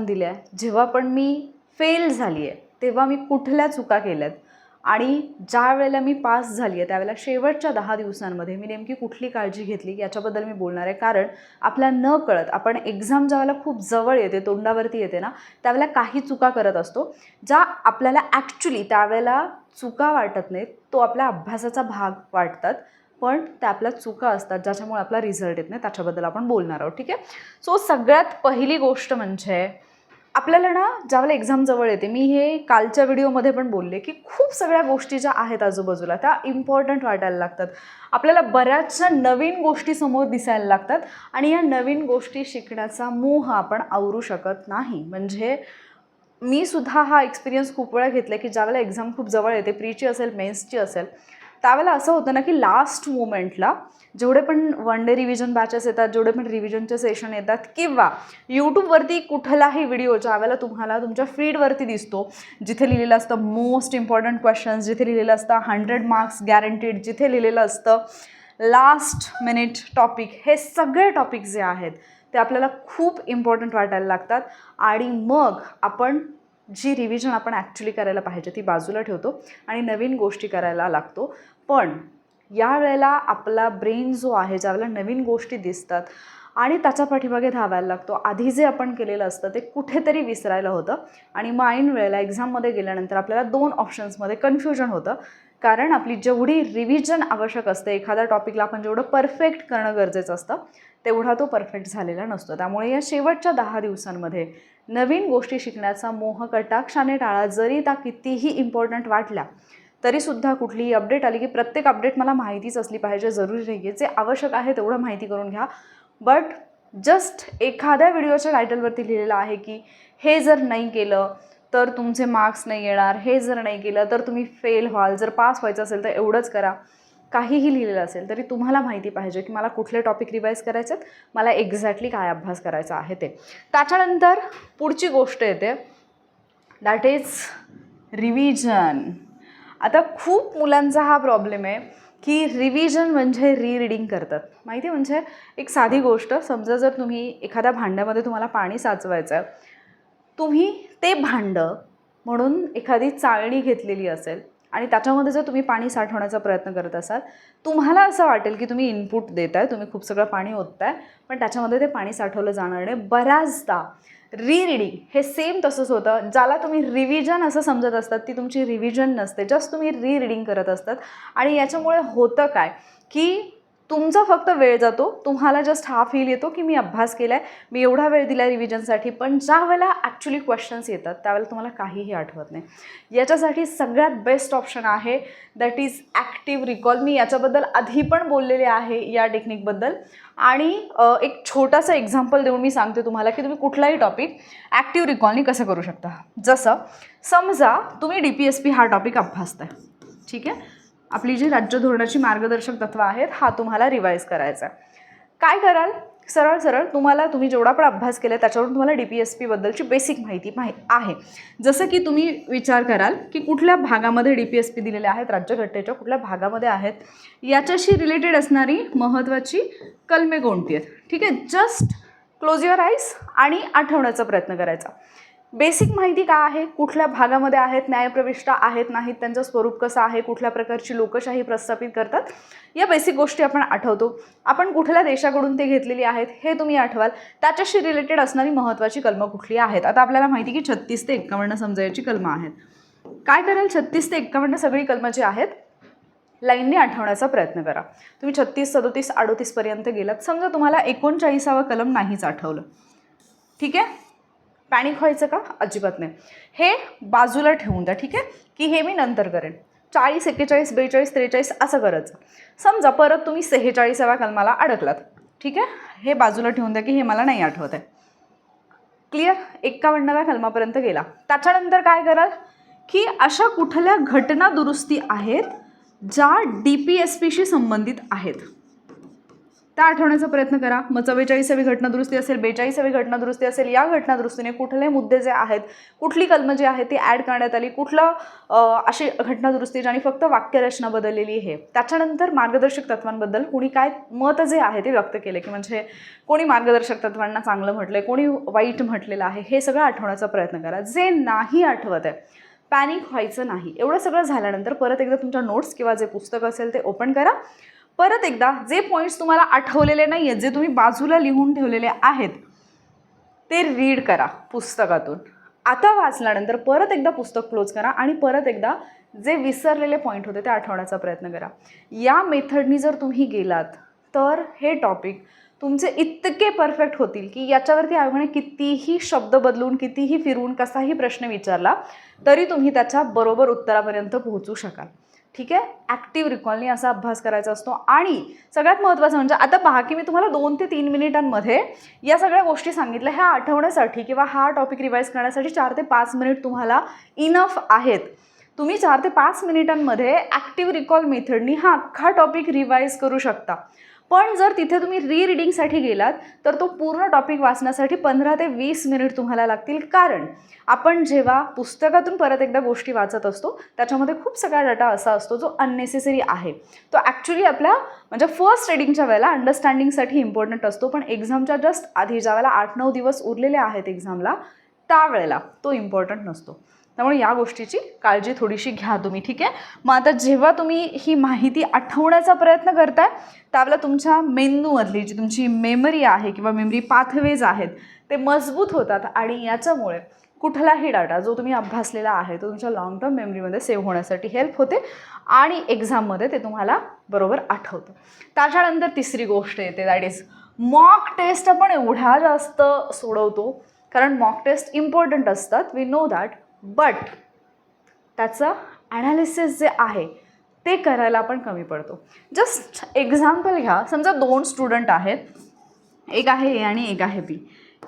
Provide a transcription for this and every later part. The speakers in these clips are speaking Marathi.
दिल्या, जेव्हा पण मी फेल झाली आहे तेव्हा मी कुठल्या चुका केल्यात आणि ज्या वेळेला मी पास झाली आहे त्यावेळेला शेवटच्या 10 दिवसांमध्ये मी नेमकी कुठली काळजी घेतली याच्याबद्दल मी बोलणार आहे. कारण आपल्या न कळत आपण एक्झाम ज्यावेळेला खूप जवळ येते, तोंडावरती येते ना, त्यावेळेला काही चुका करत असतो ज्या आपल्याला ॲक्च्युली त्यावेळेला चुका वाटत नाहीत, तो आपल्या अभ्यासाचा भाग वाटतात, पण त्या आपल्या चुका असतात ज्याच्यामुळे आपला रिझल्ट येत नाही. त्याच्याबद्दल आपण बोलणार आहोत. ठीक आहे. सो सगळ्यात पहिली गोष्ट म्हणजे आपल्याला ना ज्यावेळेला एक्झाम जवळ येते, मी हे कालच्या व्हिडिओमध्ये पण बोलले की खूप सगळ्या गोष्टी ज्या आहेत आजूबाजूला त्या इम्पॉर्टंट वाटायला लागतात. आपल्याला बऱ्याचशा नवीन गोष्टी समोर दिसायला लागतात आणि या नवीन गोष्टी शिकण्याचा मोह आपण आवरू शकत नाही. म्हणजे मी सुद्धा हा एक्सपिरियन्स खूप वेळा घेतला की ज्यावेळेला एक्झाम खूप जवळ येते, प्रीची असेल, मेन्सची असेल, त्यावेळेला असं होतं ना की लास्ट मोमेंटला जेवढे पण वन डे रिव्हिजन बॅचेस येतात, जेवढे पण रिव्हिजनचे सेशन येतात किंवा यूट्यूबवरती कुठलाही व्हिडिओ ज्यावेळेला तुम्हाला तुमच्या फीडवरती दिसतो, जिथे लिहिलेलं असतं मोस्ट इम्पॉर्टंट क्वेश्चन्स, जिथे लिहिलेलं असतं 100 मार्क्स गॅरंटीड, जिथे लिहिलेलं असतं लास्ट मिनिट टॉपिक, हे सगळे टॉपिक जे आहेत ते आपल्याला खूप इम्पॉर्टंट वाटायला लागतात आणि मग आपण जी रिव्हिजन आपण ॲक्च्युली करायला पाहिजे ती बाजूला ठेवतो आणि नवीन गोष्टी करायला लागतो. पण यावेळेला आपला ब्रेन जो आहे, ज्यावेळेला नवीन गोष्टी दिसतात आणि त्याच्या पाठीमागे धावायला लागतो, आधी जे आपण केलेलं असतं ते कुठेतरी विसरायला होतं आणि मग ऐन वेळेला एक्झाममध्ये गेल्यानंतर आपल्याला 2 ऑप्शन्समध्ये कन्फ्युजन होतं. कारण आपली जेवढी रिव्हिजन आवश्यक असते, एखाद्या टॉपिकला आपण जेवढं परफेक्ट करणं गरजेचं असतं तेवढा तो परफेक्ट झालेला नसतो. त्यामुळे या शेवटच्या 10 दिवसांमध्ये नवीन गोष्टी शिकण्याचा मोह कटाक्षाने टाळा. जरी त्या कितीही इम्पॉर्टंट वाटल्या तरीसुद्धा कुठलीही अपडेट आली की प्रत्येक अपडेट मला माहितीच असली पाहिजे जरुरी नाही आहे. जे आवश्यक आहे तेवढं माहिती करून घ्या. बट जस्ट एखाद्या व्हिडिओच्या टायटलवरती लिहिलेलं आहे की हे जर नाही केलं तर तुमचे मार्क्स नाही येणार, हे जर नाही केलं तर तुम्ही फेल व्हाल, जर पास व्हायचं असेल तर एवढंच करा, काहीही लिहिलेलं असेल तरी तुम्हाला माहिती पाहिजे की मला कुठले टॉपिक रिवाईज करायचे आहेत, मला एक्झॅक्टली काय अभ्यास करायचा आहे ते. त्याच्यानंतर पुढची गोष्ट येते, दॅट इज रिव्हिजन. आता खूप मुलांचा हा प्रॉब्लेम आहे की रिव्हिजन म्हणजे रीरीडिंग करतात. माहिती आहे, म्हणजे एक साधी गोष्ट समजा, जर तुम्ही एखाद्या भांड्यामध्ये तुम्हाला पाणी साचवायचं आहे, तुम्ही ते भांडं म्हणून एखादी चाळणी घेतलेली असेल आणि त्याच्यामध्ये जर तुम्ही पाणी साठवण्याचा प्रयत्न करत असाल, तुम्हाला असं वाटेल की तुम्ही इनपुट देताय, तुम्ही खूप सगळं पाणी ओतताय, पण त्याच्यामध्ये ते पाणी साठवलं जाणार नाही. बऱ्याचदा रीरीडिंग हे सेम तसंच होतं. ज्याला तुम्ही रिव्हिजन असं समजत असतात ती तुमची रिव्हिजन नसते, जस्ट तुम्ही रीरीडिंग करत असतात. आणि याच्यामुळे होतं काय की तुमचा फक्त वेळ जातो, तुम्हाला जस्ट हा फील येतो की मी अभ्यास केला आहे, मी एवढा वेळ दिला रिव्हिजनसाठी, पण ज्या वेळेला ॲक्च्युली क्वेश्चन्स येतात त्यावेळेला तुम्हाला काहीही आठवत नाही. याच्यासाठी सगळ्यात बेस्ट ऑप्शन आहे दॅट इज ॲक्टिव्ह रिकॉल. मी याच्याबद्दल आधी पण बोललेले आहे या टेक्निकबद्दल आणि एक छोटासा एक्झाम्पल देऊन मी सांगते तुम्हाला की तुम्ही कुठलाही टॉपिक ॲक्टिव्ह रिकॉलनी कसं करू शकता. जसं समजा तुम्ही DPSP हा टॉपिक अभ्यासताय, ठीक आहे, आपली जी राज्य धोरणाची मार्गदर्शक तत्त्व आहेत हा तुम्हाला रिवाईज करायचा आहे. काय कराल, सरळ सरळ तुम्ही जेवढा पण अभ्यास केला त्याच्यावरून तुम्हाला DPSPबद्दलची बेसिक माहिती आहे. जसं की तुम्ही विचार कराल की कुठल्या भागामध्ये DPSP दिलेले आहेत, राज्यघटनेच्या कुठल्या भागामध्ये आहेत, याच्याशी रिलेटेड असणारी महत्त्वाची कलमे कोणती आहेत. ठीक आहे, जस्ट क्लोज युअर आईज आणि आठवण्याचा प्रयत्न करायचा. बेसिक माहिती काय आहे, कुठल्या भागामध्ये आहेत, न्यायप्रविष्ट आहेत नाहीत, त्यांचं स्वरूप कसं आहे, कुठल्या प्रकारची लोकशाही प्रस्थापित करतात, या बेसिक गोष्टी आपण आठवतो. आपण कुठल्या देशाकडून ते घेतलेली आहेत हे तुम्ही आठवाल. त्याच्याशी रिलेटेड असणारी महत्त्वाची कलमं कुठली आहेत. आता आपल्याला माहिती की 36 ते 51 समजायची कलमं आहेत. काय कराल, 36 ते 51 सगळी कलमं जी आहेत लाईनने आठवण्याचा प्रयत्न करा. तुम्ही 36, 37, 38 पर्यंत गेलात, समजा तुम्हाला 39वा कलम नाहीच आठवलं, ठीक आहे, पॅनिक व्हायचं का, अजिबात नाही. हे बाजूला ठेवून द्या, ठीक आहे, की हे मी नंतर करेन. 40, 41, 42, 43 असं करायचं. समजा परत तुम्ही 46व्या कलमाला अडकलात, ठीक आहे, हे बाजूला ठेवून द्या की हे मला नाही आठवत आहे. क्लिअर, 51व्या कलमापर्यंत गेला. त्याच्यानंतर काय कराल की अशा कुठल्या घटना दुरुस्ती आहेत ज्या DPSPशी संबंधित आहेत त्या आठवण्याचा प्रयत्न करा. मग 44वी घटनादुरुस्ती असेल, 42वी घटनादुरुस्ती असेल, या घटनादुरुस्तीने कुठले मुद्दे जे आहेत, कुठली कलमं जी आहेत ती ॲड करण्यात आली, कुठलं अशी घटनादुरुस्ती ज्याने फक्त वाक्यरचना बदललेली आहे. त्याच्यानंतर मार्गदर्शक तत्वांबद्दल कोणी काय मत जे आहे ते व्यक्त केले, की म्हणजे कोणी मार्गदर्शक तत्वांना चांगलं म्हटलंय, कोणी वाईट म्हटलेलं आहे, हे सगळं आठवण्याचा प्रयत्न करा. जे नाही आठवत आहे, पॅनिक व्हायचं नाही. एवढं सगळं झाल्यानंतर परत एकदा तुमच्या नोट्स किंवा जे पुस्तक असेल ते ओपन करा. परत एकदा जे पॉईंट्स तुम्हाला आठवलेले नाही आहेत, जे तुम्ही बाजूला लिहून ठेवलेले आहेत, ते रीड करा पुस्तकातून. आता वाचल्यानंतर परत एकदा पुस्तक क्लोज करा आणि परत एकदा जे विसरलेले पॉईंट होते ते आठवण्याचा प्रयत्न करा. या मेथडनी जर तुम्ही गेलात तर हे टॉपिक तुमचे इतके परफेक्ट होतील की याच्यावरती आयोगाने कितीही शब्द बदलून, कितीही फिरवून, कसाही प्रश्न विचारला तरी तुम्ही त्याच्या बरोबर उत्तरापर्यंत पोहोचू शकाल. ठीक आहे. ॲक्टिव्ह रिकॉलनी असा अभ्यास करायचा असतो. आणि सगळ्यात महत्त्वाचं म्हणजे आता पहा की मी तुम्हाला 2 ते 3 मिनिटांमध्ये या सगळ्या गोष्टी सांगितल्या. ह्या आठवण्यासाठी किंवा हा टॉपिक रिवाईज करण्यासाठी 4 ते 5 मिनिट तुम्हाला इनफ आहेत. तुम्ही 4 ते 5 मिनिटांमध्ये ॲक्टिव्ह रिकॉल मेथडनी हा अख्खा टॉपिक रिवाईज करू शकता. पण जर तिथे तुम्ही रीडिंगसाठी गेलात तर तो पूर्ण टॉपिक वाचण्यासाठी 15 ते 20 मिनिट तुम्हाला लागतील. कारण आपण जेव्हा पुस्तकातून परत एकदा गोष्टी वाचत असतो त्याच्यामध्ये खूप सगळा डाटा असा असतो जो अननेसेसरी आहे. तो ॲक्च्युली आपल्या म्हणजे फर्स्ट रीडिंगच्या वेळेला अंडरस्टँडिंगसाठी इम्पॉर्टंट असतो, पण एक्झामच्या जस्ट आधी ज्या वेळेला 8-9 दिवस उरलेले आहेत एक्झामला त्यावेळेला तो इम्पॉर्टंट नसतो. त्यामुळे या गोष्टीची काळजी थोडीशी घ्या तुम्ही. ठीक आहे. मग आता जेव्हा तुम्ही ही माहिती आठवण्याचा प्रयत्न करताय त्यावेळेला तुमच्या मेंदूमधली जी तुमची मेमरी आहे किंवा मेमरी पाथवेज आहेत ते मजबूत होतात आणि याच्यामुळे कुठलाही डाटा जो तुम्ही अभ्यासलेला आहे तो तुमच्या लॉंग टर्म मेमरीमध्ये सेव्ह होण्यासाठी हेल्प होते आणि एक्झाममध्ये ते तुम्हाला बरोबर आठवतं. त्याच्यानंतर तिसरी गोष्ट येते, दॅट इज मॉक टेस्ट. आपण एवढ्या जास्त सोडवतो कारण मॉक टेस्ट इम्पॉर्टंट असतात, वी नो दॅट, बट त्याचं ॲनालिसिस जे आहे ते करायला आपण कमी पडतो. जस्ट एक्झाम्पल घ्या. समजा 2 स्टुडंट आहेत, एक आहे ए आणि एक आहे बी.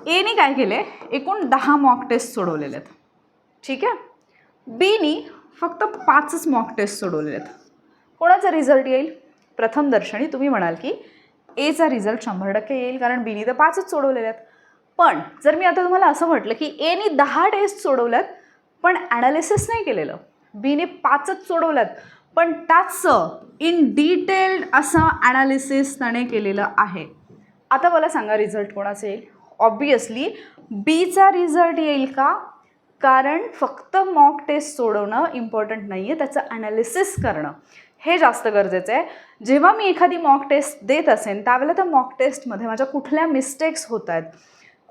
एने काय केले, एकूण 10 मॉक टेस्ट सोडवलेले आहेत. ठीक आहे. बीनी फक्त 5च मॉक टेस्ट सोडवलेले आहेत. कोणाचा रिझल्ट येईल? प्रथमदर्शनी तुम्ही म्हणाल की एचा रिझल्ट 100% येईल कारण बीनी तर 5च सोडवलेले आहेत. पण जर मी आता तुम्हाला असं म्हटलं की एने 10 टेस्ट सोडवल्यात पण ॲनालिसिस नाही केलेलं, बीने 5च सोडवल्यात पण त्याचं इन डिटेल्ड असं ॲनालिसिस त्याने केलेलं आहे. आता मला सांगा रिझल्ट कोणाचा येईल? ऑब्वियसली बीचा रिझल्ट येईल. का? कारण फक्त मॉक टेस्ट सोडवणं इम्पॉर्टंट नाही आहे, त्याचं ॲनालिसिस करणं हे जास्त गरजेचं आहे. जेव्हा मी एखादी मॉक टेस्ट देत असेन त्यावेळेला त्या मॉक टेस्टमध्ये माझ्या कुठल्या मिस्टेक्स होत आहेत,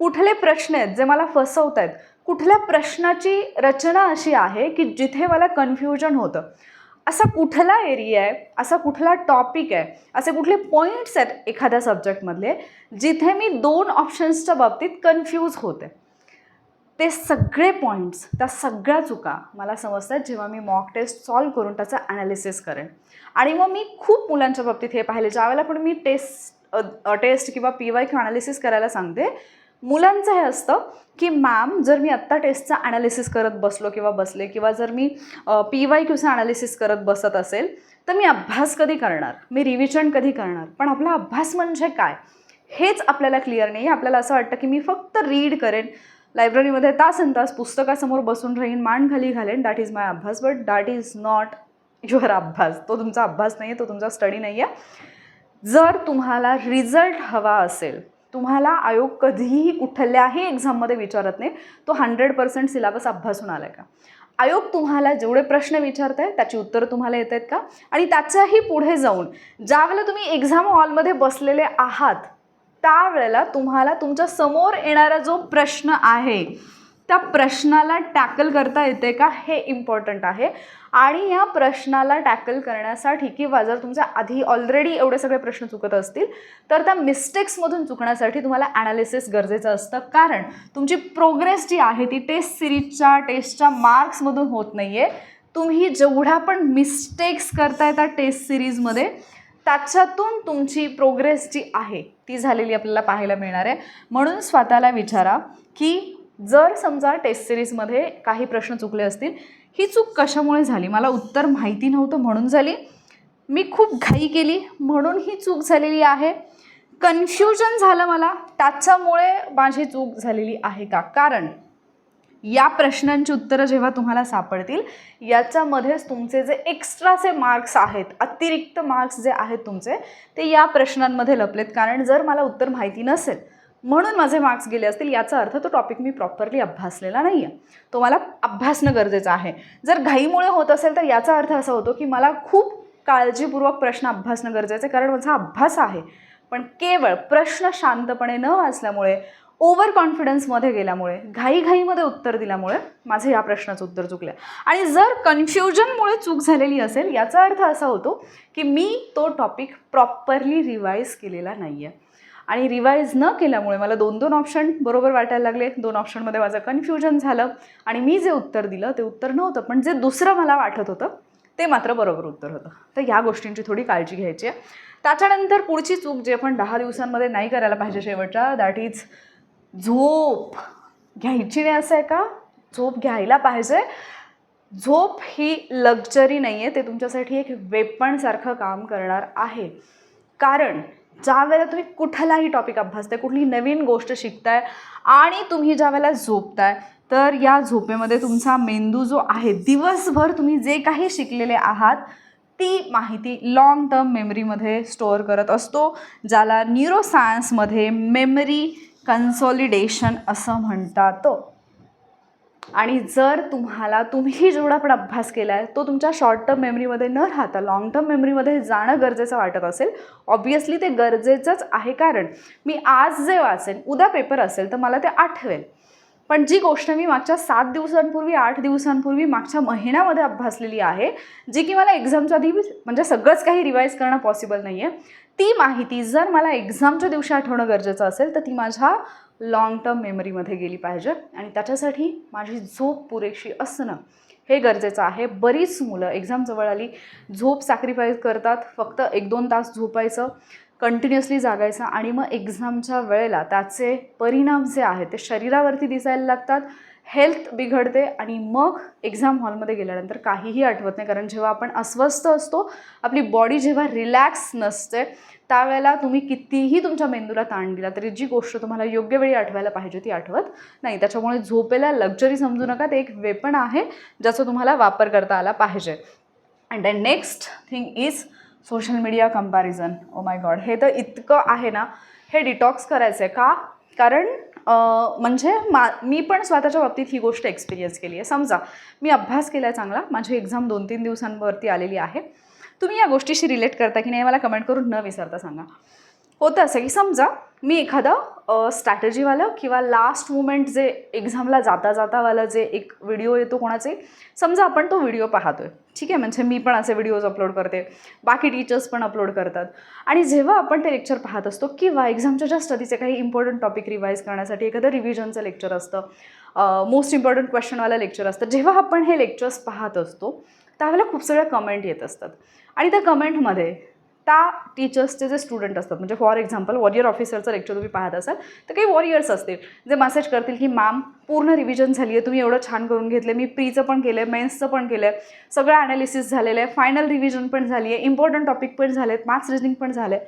कुठले प्रश्न आहेत जे मला फसवत आहेत, कुठल्या प्रश्नाची रचना अशी आहे की जिथे मला कन्फ्युजन होतं, असा कुठला एरिया आहे, असा कुठला टॉपिक आहे, असे कुठले पॉईंट्स आहेत एखाद्या सब्जेक्टमधले जिथे मी 2 ऑप्शन्सच्या बाबतीत कन्फ्यूज होते. ते सगळे पॉईंट्स, त्या सगळ्या चुका मला समजतात जेव्हा मी मॉक टेस्ट सॉल्व करून त्याचं ॲनालिसिस करेन. आणि मग मी खूप मुलांच्या बाबतीत हे पाहिले, ज्यावेळेला पण मी टेस्ट किंवा PYQ ॲनालिसिस करायला सांगते, मुलांचं हे असतं की मॅम जर मी आत्ता टेस्टचा ॲनालिसिस करत बसलो किंवा बसले किंवा जर मी PYQचं ॲनालिसिस करत बसत असेल तर मी अभ्यास कधी करणार, मी रिव्हिजन कधी करणार. पण आपला अभ्यास म्हणजे काय हेच आपल्याला क्लिअर नाही. आपल्याला असं वाटतं की मी फक्त रीड करेन, लायब्ररीमध्ये तासनतास पुस्तकासमोर बसून राहीन, मान खाली घालेन, दॅट इज माय अभ्यास. But that is not your अभ्यास. तो तुमचा अभ्यास नाही आहे, तो तुमचा स्टडी नाही आहे. जर तुम्हाला रिझल्ट हवा असेल, तुम्हाला आयोग कधीही कुठल्याही एक्झाममध्ये विचारत नाही तो 100% सिलेबस अभ्यासून आला आहे का, आयोग तुम्हाला जेवढे प्रश्न विचारत आहे त्याची उत्तरं तुम्हाला येत आहेत का, आणि त्याच्याही पुढे जाऊन ज्यावेळेला तुम्ही एक्झाम हॉलमध्ये बसलेले आहात त्यावेळेला तुम्हाला तुमच्या समोर येणारा जो प्रश्न आहे त्या प्रश्नाला टॅकल करता येते का हे इम्पॉर्टंट आहे. आणि या प्रश्नाला टॅकल करण्यासाठी किंवा जर तुमच्या आधी ऑलरेडी एवढे सगळे प्रश्न चुकत असतील तर त्या मिस्टेक्समधून चुकण्यासाठी तुम्हाला ॲनालिसिस गरजेचं असतं. कारण तुमची प्रोग्रेस जी आहे ती टेस्टच्या मार्क्समधून होत नाही आहे. तुम्ही जेवढ्या पण मिस्टेक्स करताय त्या टेस्ट सिरीजमध्ये त्याच्यातून तुमची प्रोग्रेस जी आहे ती झालेली आपल्याला पाहायला मिळणार आहे. म्हणून स्वतःला विचारा की जर समजा टेस्ट सिरीजमध्ये काही प्रश्न चुकले असतील, ही चूक कशामुळे झाली, मला उत्तर माहिती नव्हतं म्हणून झाली, मी खूप घाई केली म्हणून ही चूक झालेली आहे, कन्फ्युजन झालं मला, त्याच्यामुळे माझी चूक झालेली आहे का? कारण या प्रश्नांची उत्तरं जेव्हा तुम्हाला सापडतील याच्यामध्येच तुमचे जे एक्स्ट्राचे मार्क्स आहेत, अतिरिक्त मार्क्स जे आहेत तुमचे, ते या प्रश्नांमध्ये लपलेत. कारण जर मला उत्तर माहिती नसेल म्हणून माझे मार्क्स गेले असतील, याचा अर्थ तो टॉपिक मी प्रॉपरली अभ्यासलेला नाही आहे, तो मला अभ्यासणं गरजेचं आहे. जर घाईमुळे होत असेल तर याचा अर्थ असा होतो की मला खूप काळजीपूर्वक प्रश्न अभ्यासणं गरजेचं आहे, कारण माझा अभ्यास आहे. पण केवळ प्रश्न शांतपणे न वाचल्यामुळे, ओव्हर कॉन्फिडन्समध्ये गेल्यामुळे, घाईघाईमध्ये उत्तर दिल्यामुळे माझं या प्रश्नाचं उत्तर चुकलं. आणि जर कन्फ्युजनमुळे चूक झालेली असेल याचा अर्थ असा होतो की मी तो टॉपिक प्रॉपरली रिवाईज केलेला नाही आहे. आणि रिवाईज न केल्यामुळे मला 2-2 ऑप्शन बरोबर वाटायला लागले. 2 ऑप्शनमध्ये माझं कन्फ्युजन झालं आणि मी जे उत्तर दिलं ते उत्तर नव्हतं, पण जे दुसरं मला वाटत होतं ते मात्र बरोबर उत्तर होतं. तर ह्या गोष्टींची थोडी काळजी घ्यायची आहे. त्याच्यानंतर पुढची चूक जी आपण 10 दिवसांमध्ये नाही करायला पाहिजे शेवटच्या, दॅट इज झोप घ्यायची नाही. असं आहे का? झोप घ्यायला पाहिजे. झोप ही लक्झरी नाही आहे, ते तुमच्यासाठी एक वेपणसारखं काम करणार आहे. कारण ज्या वेळेला तुम्ही कुठलाही टॉपिक अभ्यासताय, कुठली नवीन गोष्ट शिकताय आणि तुम्ही ज्या वेळेला झोपताय, तर या झोपेमध्ये तुमचा मेंदू जो आहे, दिवसभर तुम्ही जे काही शिकलेले आहात ती माहिती लॉंग टर्म मेमरीमध्ये स्टोअर करत असतो, ज्याला न्यूरोसायन्समध्ये मेमरी कन्सॉलिडेशन असं म्हणतात. आणि जर तुम्ही जेवढा पण अभ्यास केला आहे तो तुमच्या शॉर्ट टर्म मेमरीमध्ये न राहता लॉंग टर्म मेमरीमध्ये जाणं गरजेचं वाटत असेल, ऑब्व्हियसली ते गरजेचंच आहे. कारण मी आज जे वाचेन, उद्या पेपर असेल तर मला ते आठवेल. पण जी गोष्ट मी मागच्या 7 दिवसांपूर्वी, 8 दिवसांपूर्वी, मागच्या महिन्यामध्ये अभ्यासलेली आहे, जी की मला एक्झामच्या आधी म्हणजे सगळंच काही रिवाईज करणं पॉसिबल नाही आहे, ती माहिती जर मला एक्झामच्या दिवशी आठवणं गरजेचं असेल तर ती माझ्या लॉंग टर्म मेमरीमध्ये गेली पाहिजे. आणि त्याच्यासाठी माझी झोप पुरेशी असणं हे गरजेचं आहे. बरीच मुलं एक्झाम जवळ आली, झोप सॅक्रिफाईस करतात, फक्त 1-2 तास झोपायचं, कंटिन्युअसली जागायचं आणि मग एक्झामच्या वेळेला त्याचे परिणाम जे आहेत ते शरीरावरती दिसायला लागतात, हेल्थ बिघडते आणि मग एक्झाम हॉलमध्ये गेल्यानंतर काहीही आठवत नाही. कारण जेव्हा आपण अस्वस्थ असतो, आपली बॉडी जेव्हा रिलॅक्स नसते, त्यावेळेला तुम्ही कितीही तुमच्या मेंदूला ताण दिला तरी जी गोष्ट तुम्हाला योग्य वेळी आठवायला पाहिजे ती आठवत नाही. त्याच्यामुळे झोपेला लक्झरी समजू नका, ते एक वेपण आहे ज्याचा तुम्हाला वापर करता आला पाहिजे. And then next thing is social media comparison. Oh my God, हे तर इतकं आहे ना, हे डिटॉक्स करायचं आहे का? कारण म्हणजे मी पण स्वतःच्या बाबतीत ही गोष्ट एक्सपिरियन्स केली आहे. समजा मी अभ्यास केला आहे चांगला, माझी एक्झाम 2-3 दिवसांवरती आलेली आहे. तुम्ही या गोष्टीशी रिलेट करता की नाही मला कमेंट करून न विसरता सांगा. होतं असं की समजा मी एखादं स्ट्रॅटेजीवालं किंवा लास्ट मुमेंट जे एक्झामला जातावालं जे एक व्हिडिओ येतो कोणाचे, समजा आपण तो व्हिडिओ पाहतोय, ठीक आहे. म्हणजे मी पण असे व्हिडिओज अपलोड करते, बाकी टीचर्स पण अपलोड करतात. आणि जेव्हा आपण ते लेक्चर पाहत असतो किंवा एक्झामच्या जस्ट आधीचे काही इम्पॉर्टंट टॉपिक रिवाईज करण्यासाठी एखादं रिव्हिजनचं लेक्चर असतं, मोस्ट इम्पॉर्टंट क्वेश्चनवालं लेक्चर असतं, जेव्हा आपण हे लेक्चर्स पाहत असतो त्यावेळेला खूप सगळ्या कमेंट येत असतात. आणि त्या कमेंटमध्ये त्या टीचर्सचे जे स्टुडंट असतात, म्हणजे फॉर एक्झाम्पल वॉरियर ऑफिसरचं लेक्चर तुम्ही पाहत असाल तर काही वॉरियर्स असतील जे मेसेज करतील की मॅम पूर्ण रिव्हिजन झाली आहे, तुम्ही एवढं छान करून घेतलं, मी प्रीचं पण केलं आहे, मेन्सचं पण केलं आहे, सगळं ॲनालिसिस झालेलं आहे, फायनल रिव्हिजन पण झाली आहे, इम्पॉर्टंट टॉपिक पण झाले आहेत, मॅथ्स रिजनिंग पण झालं आहे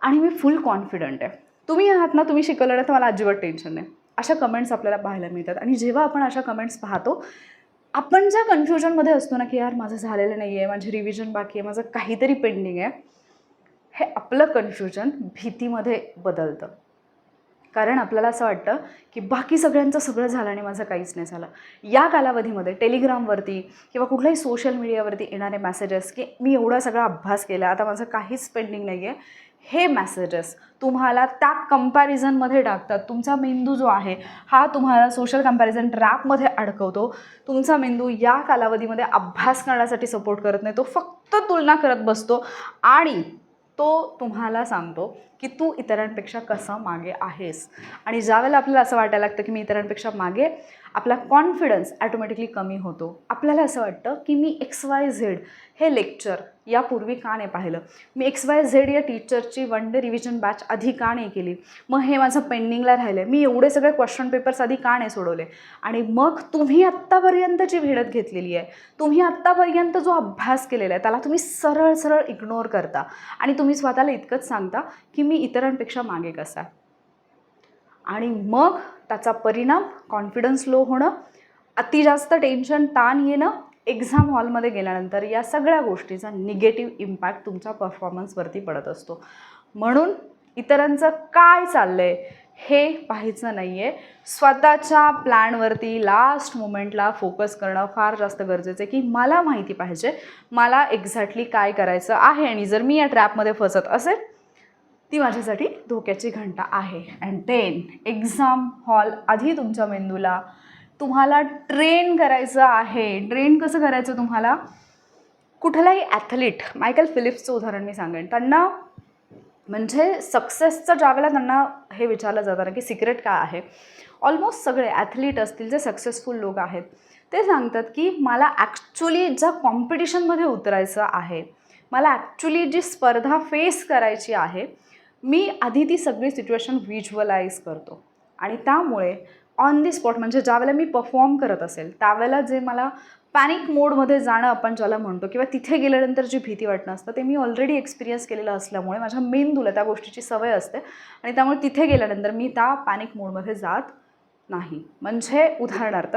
आणि मी फुल कॉन्फिडंट आहे. तुम्ही आहात ना, तुम्ही शिकवलं ना, तर मला अजिबात टेन्शन नाही. अशा कमेंट्स आपल्याला पाहायला मिळतात. आणि जेव्हा आपण अशा कमेंट्स पाहतो, आपण ज्या कन्फ्युजनमध्ये असतो ना की यार माझं झालेलं नाही आहे, माझी रिव्हिजन बाकी आहे, माझं काहीतरी पेंडिंग आहे, हे आपलं कन्फ्युजन भीतीमध्ये बदलतं. कारण आपल्याला असं वाटतं की बाकी सगळ्यांचं सगळं झालं आणि माझं काहीच नाही झालं. या कालावधीमध्ये टेलिग्रामवरती किंवा कुठल्याही सोशल मीडियावरती येणारे मेसेजेस की मी एवढा सगळा अभ्यास केला, आता माझं काहीच पेंडिंग नाही आहे, हे मेसेजेस तुम्हाला त्या कंपॅरिझनमध्ये टाकतात. तुमचा मेंदू जो आहे हा तुम्हाला सोशल कंपॅरिझन ट्रॅपमध्ये अडकवतो. तुमचा मेंदू या कालावधीमध्ये अभ्यास करण्यासाठी सपोर्ट करत नाही, तो फक्त तुलना करत बसतो आणि तो तुम्हाला सांगतो की तू इतरांपेक्षा कसं मागे आहेस. आणि ज्यावेळेला आपल्याला असं वाटायला लागतं की मी इतरांपेक्षा मागे, आपला कॉन्फिडन्स ॲटोमॅटिकली कमी होतो. आपल्याला असं वाटतं की मी XYZ हे लेक्चर यापूर्वी का नाही पाहिलं, मी XYZ या टीचरची 1 डे रिव्हिजन बॅच आधी का नाही केली, मग हे माझं पेंडिंगला राहिलं आहे, मी एवढे सगळे क्वेश्चन पेपर्स आधी का नाही सोडवले. आणि मग तुम्ही आत्तापर्यंतची भेडत घेतलेली आहे, तुम्ही आत्तापर्यंत जो अभ्यास केलेला आहे त्याला तुम्ही सरळ सरळ इग्नोर करता आणि तुम्ही स्वतःला इतकंच सांगता की मी इतरांपेक्षा मागे कसा आहे. आणि मग त्याचा परिणाम कॉन्फिडन्स लो होणं, अति जास्त टेन्शन, ताण येणं, एक्झाम हॉलमध्ये गेल्यानंतर या सगळ्या गोष्टीचा निगेटिव्ह इम्पॅक्ट तुमच्या परफॉर्मन्सवरती पडत असतो. म्हणून इतरांचं काय चाललं आहे हे पाहायचं नाही आहे. स्वतःच्या प्लॅनवरती लास्ट मोमेंटला फोकस करणं फार जास्त गरजेचं आहे, की मला माहिती पाहिजे मला एक्झॅक्टली काय करायचं आहे. आणि जर मी या ट्रॅपमध्ये फसत असेल ती माझ्यासाठी धोक्याची घंटा आहे. अँड देन एक्झाम हॉल आधी तुमच्या मेंदूला तुम्हाला ट्रेन करायचं आहे. ट्रेन कसं करायचं तुम्हाला? कुठलाही ॲथलीट, मायकल फिलिप्सचं उदाहरण मी सांगेन. त्यांना म्हणजे सक्सेसचं ज्यावेळेला त्यांना हे विचारलं जातं ना की सिक्रेट काय आहे, ऑलमोस्ट सगळे ॲथलीट असतील जे सक्सेसफुल लोक आहेत ते सांगतात की मला ॲक्च्युली ज्या कॉम्पिटिशनमध्ये उतरायचं आहे, मला ॲक्च्युली जी स्पर्धा फेस करायची आहे, मी आधी ती सगळी सिच्युएशन व्हिज्युअलाइज करतो. आणि त्यामुळे ऑन दी स्पॉट म्हणजे ज्यावेळेला मी परफॉर्म करत असेल त्यावेळेला जे मला पॅनिक मोडमध्ये जाणं आपण ज्याला म्हणतो किंवा तिथे गेल्यानंतर जी भीती वाटणं असतं ते मी ऑलरेडी एक्सपिरियन्स केलेलं असल्यामुळे माझ्या मेंदूला त्या गोष्टीची सवय असते आणि त्यामुळे तिथे गेल्यानंतर मी त्या पॅनिक मोडमध्ये जात नाही. म्हणजे उदाहरणार्थ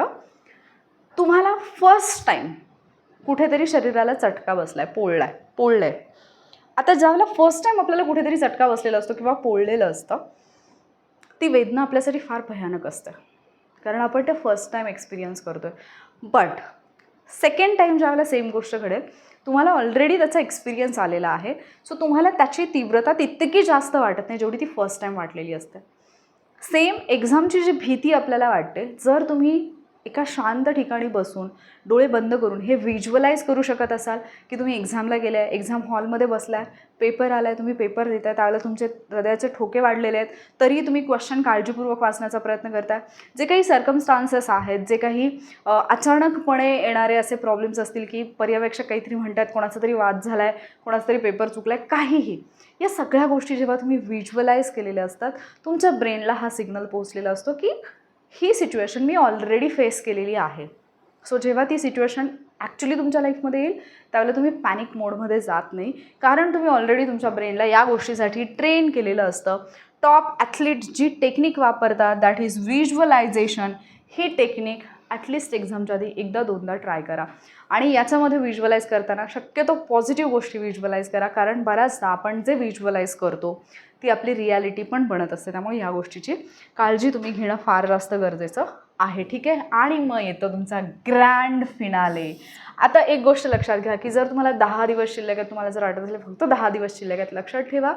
तुम्हाला फर्स्ट टाईम कुठेतरी शरीराला चटका बसला आहे, पोळलं आहे. आता ज्यावेळेला फर्स्ट टाईम आपल्याला कुठेतरी चटका बसलेला असतो किंवा पोळलेलं असतं, ती वेदना आपल्यासाठी फार भयानक असते कारण आपण ते फर्स्ट टाईम एक्सपिरियन्स करतो आहे. बट सेकंड टाईम ज्यावेळेला सेम गोष्ट घडेल तुम्हाला ऑलरेडी त्याचा एक्सपिरियन्स आलेला आहे, सो तुम्हाला त्याची तीव्रता तितकी जास्त वाटत नाही जेवढी ती फर्स्ट टाईम वाटलेली असते. सेम एक्झामची जी भीती आपल्याला वाटते, जर तुम्ही एका शांत ठिकाणी बसून डोळे बंद करून हे व्हिज्युअलाइज करू शकत असाल की तुम्ही एक्झामला गेले आहे, एक्झाम हॉलमध्ये बसलाय, पेपर आला आहे, तुम्ही पेपर देताय, त्यावेळेला तुमचे हृदयाचे ठोके वाढलेले आहेत, तरीही तुम्ही क्वेश्चन काळजीपूर्वक वाचण्याचा प्रयत्न करताय. जे काही सर्कमस्टान्सेस आहेत, जे काही अचानकपणे येणारे असे प्रॉब्लेम्स असतील की पर्यवेक्षक काहीतरी म्हणतात, कोणाचा तरी वाद झाला आहे, कोणाचा तरी पेपर चुकला आहे, काहीही, या सगळ्या गोष्टी जेव्हा तुम्ही व्हिज्युअलाइज केलेल्या असतात तुमच्या ब्रेनला हा सिग्नल पोहोचलेला असतो की ही सिच्युएशन मी ऑलरेडी फेस केलेली आहे. सो जेव्हा ती सिच्युएशन ॲक्च्युली तुमच्या लाईफमध्ये येईल त्यावेळेला तुम्ही पॅनिक मोडमध्ये जात नाही कारण तुम्ही ऑलरेडी तुमच्या ब्रेनला या गोष्टीसाठी ट्रेन केलेलं असतं. टॉप ॲथलीट जी टेक्निक वापरतात दॅट इज व्हिज्युअलायझेशन, ही टेक्निक ॲटलिस्ट एक्झामच्या आधी एकदा दोनदा ट्राय करा. आणि याच्यामध्ये व्हिज्युअलाइज करताना शक्यतो पॉझिटिव्ह गोष्टी व्हिज्युअलाइज करा कारण बऱ्याचदा आपण जे व्हिज्युअलाइज करतो ती आपली रियालिटी पण बनत असते. त्यामुळे ह्या गोष्टीची काळजी तुम्ही घेणं फार जास्त गरजेचं आहे. ठीक आहे. आणि मग येतो तुमचा ग्रँड फिनाले. आता एक गोष्ट लक्षात घ्या की जर तुम्हाला 10 दिवस शिल्लक आहेत, तुम्हाला जर आठवत असेल फक्त 10 दिवस शिल्लक आहेत, लक्षात ठेवा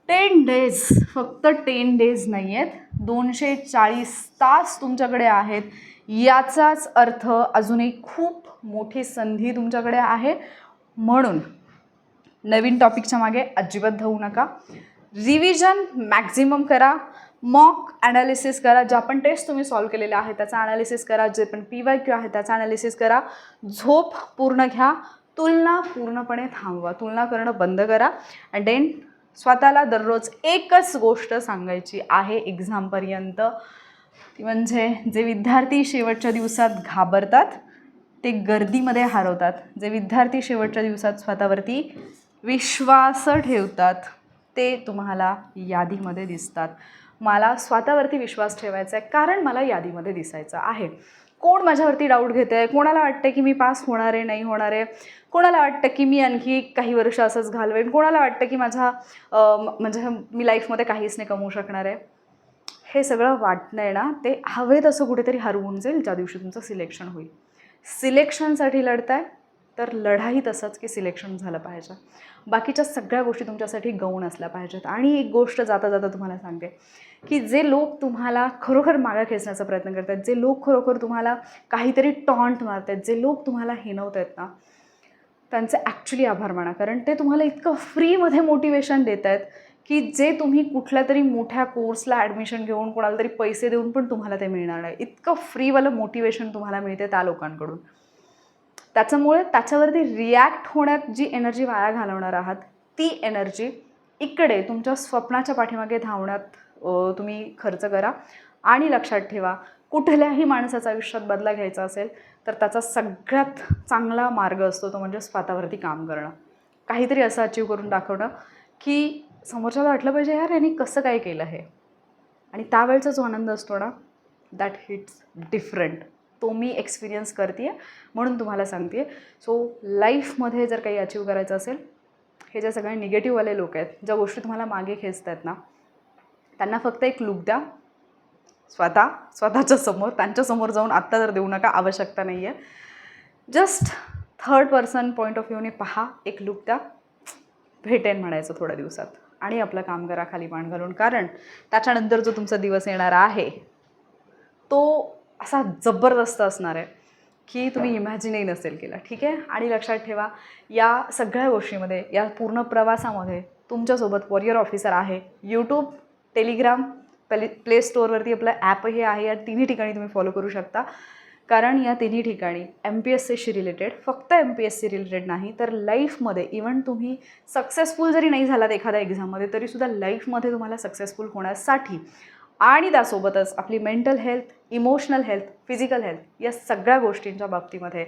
10 डेज, फक्त 10 डेज नाही आहेत, 240 तास तुमच्याकडे आहेत. याचाच अर्थ अजून एक खूप मोठी संधी तुमच्याकडे आहे. म्हणून नवीन टॉपिकच्या मागे अजिबात धावू नका. रिव्हिजन मॅक्झिमम करा, मॉक ॲनालिसिस करा, ज्या पण टेस्ट तुम्ही सॉल्व केलेल्या आहेत त्याचा ॲनालिसिस करा, जे पण PYQ आहे त्याचा ॲनालिसिस करा, झोप पूर्ण घ्या, तुलना पूर्णपणे थांबवा, तुलना करणं बंद करा. अँड देन स्वतःला दररोज एकच गोष्ट सांगायची आहे एक्झामपर्यंत, ती म्हणजे जे विद्यार्थी शेवटच्या दिवसात घाबरतात ते गर्दीमध्ये हरवतात, जे विद्यार्थी शेवटच्या दिवसात स्वतःवरती विश्वास ठेवतात ते तुम्हाला यादीमध्ये दिसतात. मला स्वतःवरती विश्वास ठेवायचा आहे कारण मला यादीमध्ये दिसायचं आहे. कोण माझ्यावरती डाऊट घेतं आहे, कोणाला वाटतं की मी पास होणार आहे, नाही होणार आहे, कोणाला वाटतं की मी आणखी काही वर्ष असंच घालवेन, कोणाला वाटतं की माझ्या म्हणजे मी लाईफमध्ये काहीच नाही कमवू शकणार आहे. हे सगळं वाटणं आहे ना, ते हवे तसं कुठेतरी हरवून जाईल ज्या दिवशी तुमचं सिलेक्शन होईल. सिलेक्शनसाठी लढताय तर लढाई तसंच की सिलेक्शन झालं पाहिजे. बाकीच्या सगळ्या गोष्टी तुमच्यासाठी गौण असल्या पाहिजेत. आणि एक गोष्ट जाता जाता तुम्हाला सांगते की जे लोक तुम्हाला खरोखर मागे खेचण्याचा प्रयत्न करतात, जे लोक खरोखर तुम्हाला काहीतरी टॉन्ट मारत आहेत, जे लोक तुम्हाला हिणवत आहेत ना, त्यांचे ॲक्च्युली आभार माना. कारण ते तुम्हाला इतकं फ्रीमध्ये मोटिवेशन देत आहेत की जे तुम्ही कुठल्या तरी मोठ्या कोर्सला ॲडमिशन घेऊन कोणाला तरी पैसे देऊन पण तुम्हाला ते मिळणार नाही. इतकं फ्रीवालं मोटिवेशन तुम्हाला मिळते त्या लोकांकडून. त्याच्यामुळे त्याच्यावरती रिॲक्ट होण्यात जी एनर्जी वाया घालवणार आहात ती एनर्जी इकडे तुमच्या स्वप्नाच्या पाठीमागे धावण्यात तुम्ही खर्च करा. आणि लक्षात ठेवा, कुठल्याही माणसाच्या आयुष्यात बदला घ्यायचा असेल तर त्याचा सगळ्यात चांगला मार्ग असतो तो म्हणजे स्वतःवरती काम करणं, काहीतरी असं अचीव करून दाखवणं की समोरच्याला वाटलं पाहिजे यार यांनी कसं काय केलं हे, आणि त्यावेळचा जो आनंद असतो ना, दॅट हिट्स डिफरंट. तो मी एक्सपिरियन्स करते आहे म्हणून तुम्हाला सांगते आहे. सो लाईफमध्ये जर काही अचीव करायचं असेल, हे जे सगळे निगेटिव्हवाले लोक आहेत, ज्या गोष्टी तुम्हाला मागे खेचत आहेत ना, त्यांना फक्त एक लूक द्या स्वतःच्या समोर. त्यांच्यासमोर जाऊन आत्ता तर देऊ नका, आवश्यकता नाही आहे. Just third person point of व्ह्यूने पहा, एक लूक द्या, भेटेन म्हणायचं थोड्या दिवसात, आणि आपलं काम करा खाली मान घालून. कारण त्याच्यानंतर जो तुमचा दिवस येणार आहे तो असा जबरदस्त असणार आहे की तुम्ही इमॅजिनही नसेल केला. ठीक आहे. आणि लक्षात ठेवा, या सगळ्या गोष्टीमध्ये, या पूर्ण प्रवासामध्ये तुमच्यासोबत वॉरियर ऑफिसर आहे. यूट्यूब, टेलिग्राम, प्ले स्टोअरवरती आपलं ॲपही आहे. या तिन्ही ठिकाणी तुम्ही फॉलो करू शकता. कारण या तिन्ही ठिकाणी MPSCशी रिलेटेड, फक्त MPSC रिलेटेड नाही तर लाईफमध्ये, इव्हन तुम्ही सक्सेसफुल जरी नाही झालात एखाद्या एक्झाममध्ये, तरीसुद्धा लाईफमध्ये तुम्हाला सक्सेसफुल होण्यासाठी, आणि त्यासोबतच आपली mental health, emotional health, physical health, या सगळ्या गोष्टींच्या बाबतीमध्ये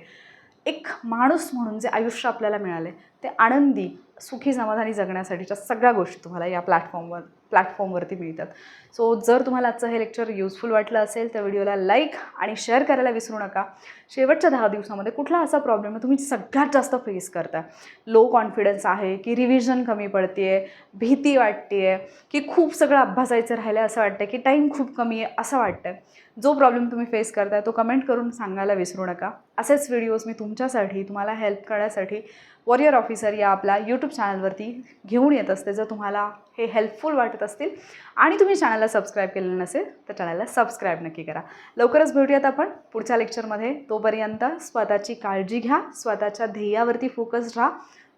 एक माणूस म्हणून जे आयुष्य आपल्याला मिळाले ते आनंदी, सुखी, समाधानी जगण्यासाठीच्या सगळ्या गोष्टी तुम्हाला या प्लॅटफॉर्मवरती मिळतात. सो जर तुम्हाला आजचं हे लेक्चर युजफुल वाटलं असेल तर व्हिडिओला लाईक आणि शेअर करायला विसरू नका. शेवटच्या 10 दिवसामध्ये कुठला असा प्रॉब्लेम आहे तुम्ही सगळ्यात जास्त फेस करताय, लो कॉन्फिडन्स आहे की रिव्हिजन कमी पडते आहे, भीती वाटते आहे की खूप सगळं अभ्यासायचं राहिलं असं वाटतं की टाईम खूप कमी आहे असं वाटतं, जो प्रॉब्लेम तुम्ही फेस करताय तो कमेंट करून सांगायला विसरू नका. असेच व्हिडिओज मी तुमच्यासाठी, तुम्हाला हेल्प करण्यासाठी वॉरियर ऑफिसर या आपल्या यूट्यूब चॅनलवरती घेऊन येत असते. जर तुम्हाला हे हेल्पफुल वाटत असतील आणि तुम्ही चॅनलला सबस्क्राईब केलेलं नसेल तर चॅनलला सबस्क्राईब नक्की करा. लवकरच भेटूयात आपण पुढच्या लेक्चरमध्ये. तोपर्यंत स्वतःची काळजी घ्या, स्वतःच्या ध्येयावरती फोकस राहा,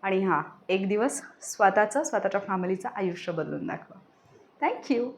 आणि हां, एक दिवस स्वतःच्या फॅमिलीचं आयुष्य बदलून दाखवा. थँक्यू.